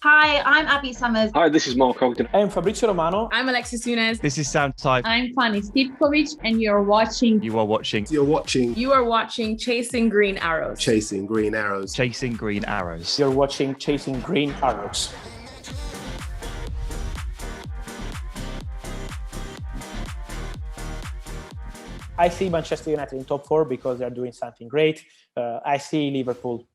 Hi, I'm Abby Summers. Hi, this is Mark Ogden. I'm Fabrizio Romano. I'm Alexis Nunes. This is Sam Type. I'm Fanny Stipkovic, and you're watching. You are watching Chasing Green Arrows. Chasing Green Arrows. Chasing Green Arrows. You're watching Chasing Green Arrows. I see Manchester United in top four because they're doing something great. I see Liverpool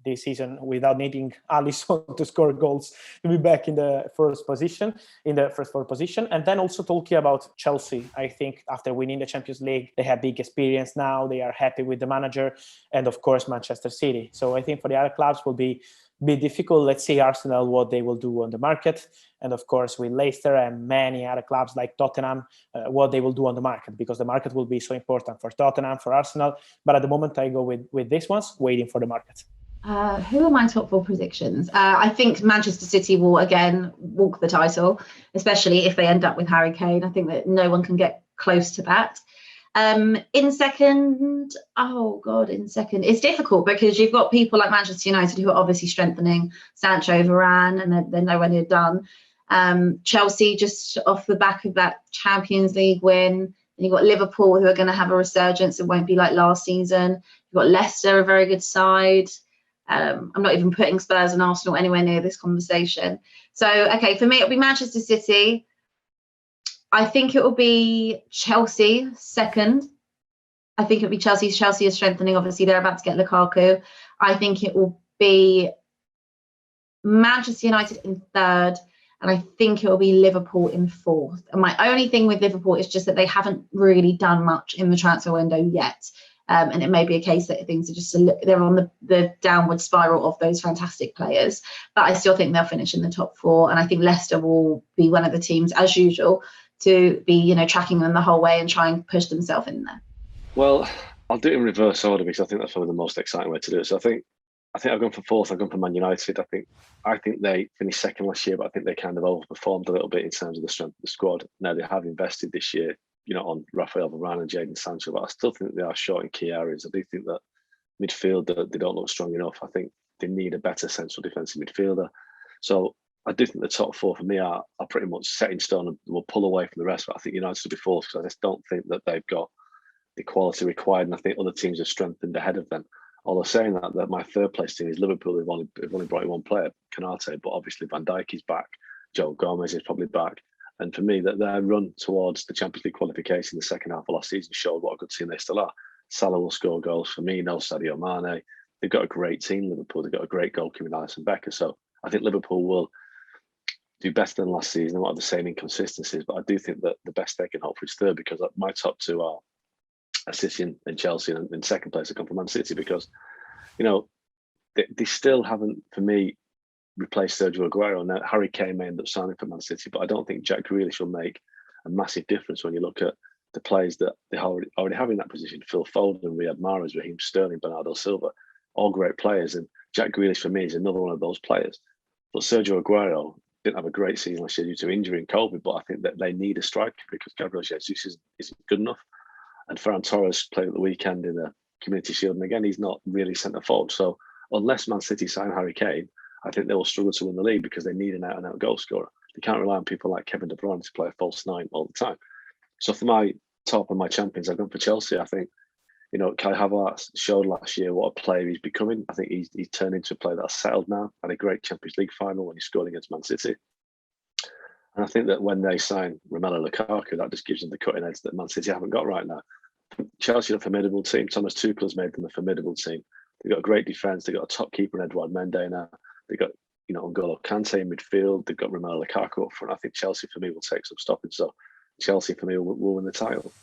this season without needing Alisson to score goals to be back in the first four position. And then also talking about Chelsea, I think after winning the Champions League, they have big experience now. They are happy with the manager, and of course Manchester City. So I think for the other clubs will be difficult. Let's see Arsenal, what they will do on the market. And of course with Leicester and many other clubs like Tottenham, what they will do on the market, because the market will be so important for Tottenham, for Arsenal. But at the moment I go with these ones, waiting for the market. Who are my top four predictions? I think Manchester City will again walk the title, especially if they end up with Harry Kane. I think that no one can get close to that. In second, it's difficult because you've got people like Manchester United who are obviously strengthening. Sancho, Varane, and they're nowhere near done. Chelsea, just off the back of that Champions League win. And you've got Liverpool, who are going to have a resurgence. It won't be like last season. You've got Leicester, a very good side. I'm not even putting Spurs and Arsenal anywhere near this conversation. So, okay, for me, it'll be Manchester City. I think it will be Chelsea second. I think it'll be Chelsea. Chelsea is strengthening. Obviously, they're about to get Lukaku. I think it will be Manchester United in third. And I think it will be Liverpool in fourth. And my only thing with Liverpool is just that they haven't really done much in the transfer window yet. And it may be a case that things are just they're on the downward spiral of those fantastic players. But I still think they'll finish in the top four. And I think Leicester will be one of the teams, as usual, to be, tracking them the whole way and try and push themselves in there. Well, I'll do it in reverse order because I think that's probably the most exciting way to do it. So I think I've gone for fourth. I've gone for Man United. I think they finished second last year, but I think they kind of overperformed a little bit in terms of the strength of the squad. Now they have invested this year, on Rafael Varane and Jadon Sancho, but I still think they are short in key areas. I do think that midfield, they don't look strong enough. I think they need a better central defensive midfielder. So I do think the top four for me are pretty much set in stone and will pull away from the rest. But I think United will be fourth because I just don't think that they've got the quality required, and I think other teams have strengthened ahead of them. Although saying that my third place team is Liverpool. They've only brought in one player, Canate, but obviously Van Dijk is back. Joe Gomez is probably back. And for me, that their run towards the Champions League qualification in the second half of last season showed what a good team they still are. Salah will score goals. Firmino, Sadio Mane. They've got a great team, Liverpool. They've got a great goalkeeper in Alisson Becker. So I think Liverpool will do better than last season. They won't have the same inconsistencies, but I do think that the best they can hope for is third, because my top two are City and Chelsea, and in second place I come from Man City because, they still haven't, for me, replaced Sergio Aguero. Now, Harry Kane may end up signing for Man City, but I don't think Jack Grealish will make a massive difference when you look at the players that they already have in that position. Phil Foden, Riyad Mahrez, Raheem Sterling, Bernardo Silva, all great players. And Jack Grealish, for me, is another one of those players. But Sergio Aguero didn't have a great season last year due to injury and COVID, but I think that they need a striker because Gabriel Jesus isn't good enough. And Ferran Torres played at the weekend in the Community Shield, and again, he's not really centre forward. So unless Man City sign Harry Kane, I think they will struggle to win the league because they need an out-and-out goal scorer. They can't rely on people like Kevin De Bruyne to play a false nine all the time. So for my top and my champions, I've gone for Chelsea. I think, Kai Havertz showed last year what a player he's becoming. I think he's turned into a player that's settled now. Had a great Champions League final when he scored against Man City. And I think that when they sign Romelu Lukaku, that just gives them the cutting edge that Man City haven't got right now. Chelsea are a formidable team. Thomas Tuchel's made them a formidable team. They've got a great defence. They've got a top keeper in Edouard Mendy now. They've got, N'Golo Kante in midfield. They've got Romelu Lukaku up front. I think Chelsea, for me, will take some stopping. So Chelsea, for me, will win the title.